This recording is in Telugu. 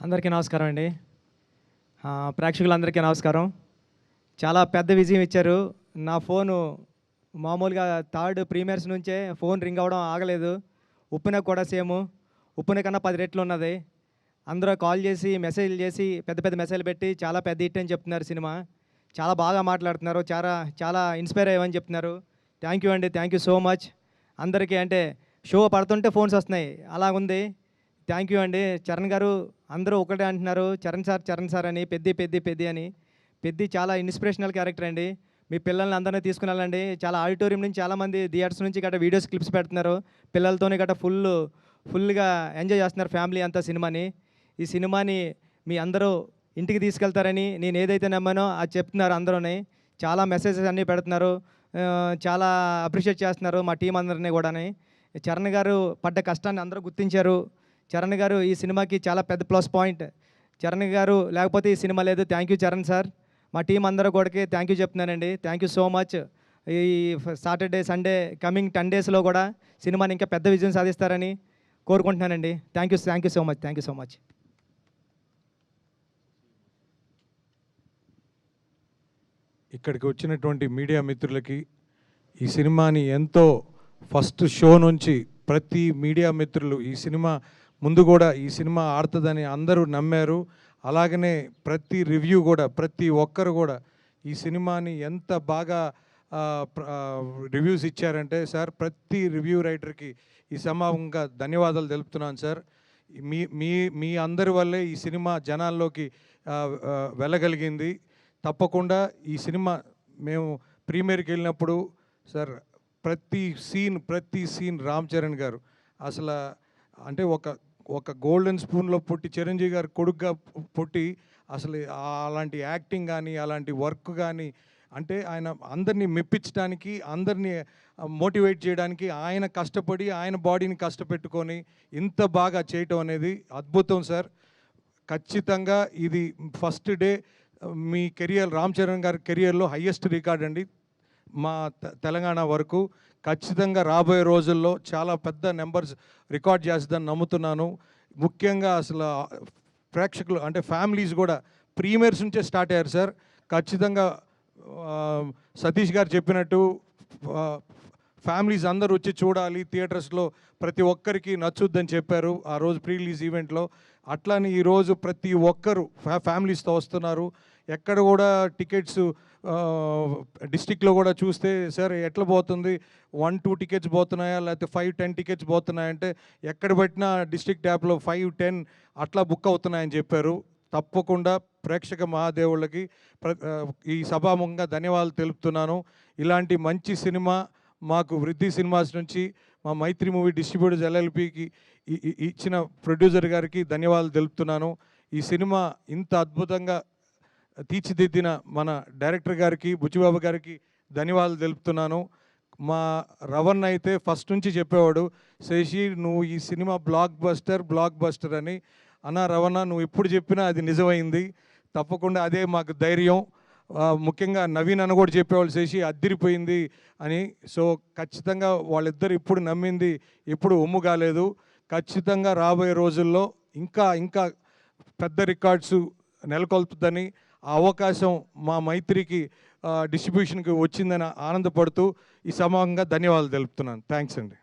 అందరికీ నమస్కారం అండి. ప్రేక్షకులందరికీ నమస్కారం. చాలా పెద్ద విజయం ఇచ్చారు. నా ఫోను మామూలుగా థర్డ్ ప్రీమియర్స్ నుంచే ఫోన్ రింగ్ అవ్వడం ఆగలేదు. ఉప్పెనకు కూడా సేము. ఉప్పెన కన్నా 10 రెట్లు ఉన్నది. అందరూ కాల్ చేసి, మెసేజ్‌లు చేసి, పెద్ద పెద్ద మెసేజ్‌లు పెట్టి చాలా పెద్ద హిట్ అని చెప్తున్నారు సినిమా. చాలా బాగా మాట్లాడుతున్నారు. చాలా చాలా ఇన్‌స్పైర్ అయ్యామని చెప్తున్నారు. థ్యాంక్ యూ అండి. Thank you so much. అందరికీ అంటే షో పడుతుంటే ఫోన్స్ వస్తున్నాయి. అలాగుంది. థ్యాంక్ యూ అండి. చరణ్ గారు అందరూ ఒకటే అంటున్నారు. చరణ్ సార్ అని, పెద్ది అని. పెద్ది చాలా ఇన్స్పిరేషనల్ క్యారెక్టర్ అండి. మీ పిల్లల్ని అందరినీ తీసుకుని వెళ్ళండి. చాలా ఆడిటోరియం నుంచి చాలామంది థియేటర్స్ నుంచి గట్రా వీడియోస్ క్లిప్స్ పెడుతున్నారు. పిల్లలతోని గట్రా ఫుల్‌గా ఎంజాయ్ చేస్తున్నారు ఫ్యామిలీ అంతా సినిమాని. ఈ సినిమాని మీ అందరూ ఇంటికి తీసుకెళ్తారని నేను ఏదైతే నమ్మానో అది చెప్తున్నారు అందరూని. చాలా మెసేజెస్ అన్నీ పెడుతున్నారు. చాలా అప్రిషియేట్ చేస్తున్నారు మా టీం అందరిని కూడాని. చరణ్ గారు పడ్డ కష్టాన్ని అందరూ గుర్తించారు. చరణ్ గారు ఈ సినిమాకి చాలా పెద్ద ప్లస్ పాయింట్. చరణ్ గారు లేకపోతే ఈ సినిమా లేదు. Thank you Charan sir. మా టీం అందరూ కూడా థ్యాంక్ యూ చెప్తున్నానండి. Thank you so much. ఈ సాటర్డే, సండే కమింగ్ 10 డేస్లో కూడా సినిమాని ఇంకా పెద్ద విజయం సాధిస్తారని కోరుకుంటున్నానండి. Thank you so much. ఇక్కడికి వచ్చినటువంటి మీడియా మిత్రులకి ఈ సినిమాని ఎంతో ఫస్ట్ షో నుంచి ప్రతి మీడియా మిత్రులు ఈ సినిమా ముందు కూడా ఈ సినిమా ఆడుతుందని అందరూ నమ్మారు. అలాగనే ప్రతి రివ్యూ కూడా ప్రతి ఒక్కరు కూడా ఈ సినిమాని ఎంత బాగా రివ్యూస్ ఇచ్చారంటే సార్ ప్రతి రివ్యూ రైటర్కి ఈ సమానంగా ధన్యవాదాలు తెలుపుతున్నాను సార్. మీ మీ మీ అందరి వల్లే ఈ సినిమా జనాల్లోకి వెళ్ళగలిగింది. తప్పకుండా ఈ సినిమా మేము ప్రీమియర్కి వెళ్ళినప్పుడు సార్ ప్రతి సీన్ రామ్ చరణ్ గారు అసలు అంటే ఒక గోల్డెన్ స్పూన్లో పుట్టి చిరంజీవి గారు కొడుకుగా పుట్టి అసలు అలాంటి యాక్టింగ్ కానీ అలాంటి వర్క్ కానీ అంటే ఆయన అందరినీ మెప్పించడానికి అందరినీ మోటివేట్ చేయడానికి ఆయన కష్టపడి ఆయన బాడీని కష్టపెట్టుకొని ఇంత బాగా చేయటం అనేది అద్భుతం సార్. ఖచ్చితంగా ఇది ఫస్ట్ డే మీ కెరియర్ రామ్ చరణ్ గారి కెరియర్లో హయ్యెస్ట్ రికార్డ్ అండి మా తెలంగాణ వరకు. ఖచ్చితంగా రాబోయే రోజుల్లో చాలా పెద్ద నెంబర్స్ రికార్డ్ చేస్తుందని నమ్ముతున్నాను. ముఖ్యంగా అసలు ప్రేక్షకులు అంటే ఫ్యామిలీస్ కూడా ప్రీమియర్స్ నుంచే స్టార్ట్ అయ్యారు సార్. ఖచ్చితంగా సతీష్ గారు చెప్పినట్టు ఫ్యామిలీస్ అందరూ వచ్చి చూడాలి థియేటర్స్లో, ప్రతి ఒక్కరికి నచ్చుద్దని చెప్పారు ఆ రోజు ప్రీ రిలీజ్ ఈవెంట్లో. అట్లానే ఈరోజు ప్రతి ఒక్కరు ఫ్యామిలీస్తో వస్తున్నారు. ఎక్కడ కూడా టికెట్స్ డిస్టిక్లో కూడా చూస్తే సార్ ఎట్లా పోతుంది 1-2 టికెట్స్ పోతున్నాయా లేకపోతే 5-10 టికెట్స్ పోతున్నాయంటే ఎక్కడ పెట్టినా డిస్ట్రిక్ట్ యాప్లో 5-10 అట్లా బుక్ అవుతున్నాయని చెప్పారు. తప్పకుండా ప్రేక్షక మహాదేవుళ్ళకి ఈ సభాముఖంగా ధన్యవాదాలు తెలుపుతున్నాను. ఇలాంటి మంచి సినిమా మాకు వృద్ధి సినిమాస్ నుంచి మా మైత్రి మూవీ డిస్ట్రిబ్యూటర్స్ ఎల్ఎల్పికి ఇచ్చిన ప్రొడ్యూసర్ గారికి ధన్యవాదాలు తెలుపుతున్నాను. ఈ సినిమా ఇంత అద్భుతంగా తీర్చిదిద్దిన మన డైరెక్టర్ గారికి బుచ్చిబాబు గారికి ధన్యవాదాలు తెలుపుతున్నాను. మా రవణ్ అయితే ఫస్ట్ నుంచి చెప్పేవాడు, శశి నువ్వు ఈ సినిమా బ్లాక్ బస్టర్ అని. అన్న రవణ నువ్వు ఎప్పుడు చెప్పినా అది నిజమైంది. తప్పకుండా అదే మాకు ధైర్యం. ముఖ్యంగా నవీన్ అన్న కూడా చెప్పేవాళ్ళు శశి అద్దిరిపోయింది అని. సో ఖచ్చితంగా వాళ్ళిద్దరు ఇప్పుడు నమ్మింది ఎప్పుడు ఒమ్ము కాలేదు. ఖచ్చితంగా రాబోయే రోజుల్లో ఇంకా ఇంకా పెద్ద రికార్డ్స్ నెలకొల్పుతుందని ఆ అవకాశం మా మైత్రికి డిస్ట్రిబ్యూషన్కి వచ్చిందని ఆనందపడుతూ ఈ సమానంగా ధన్యవాదాలు తెలుపుతున్నాను. థ్యాంక్స్ అండి.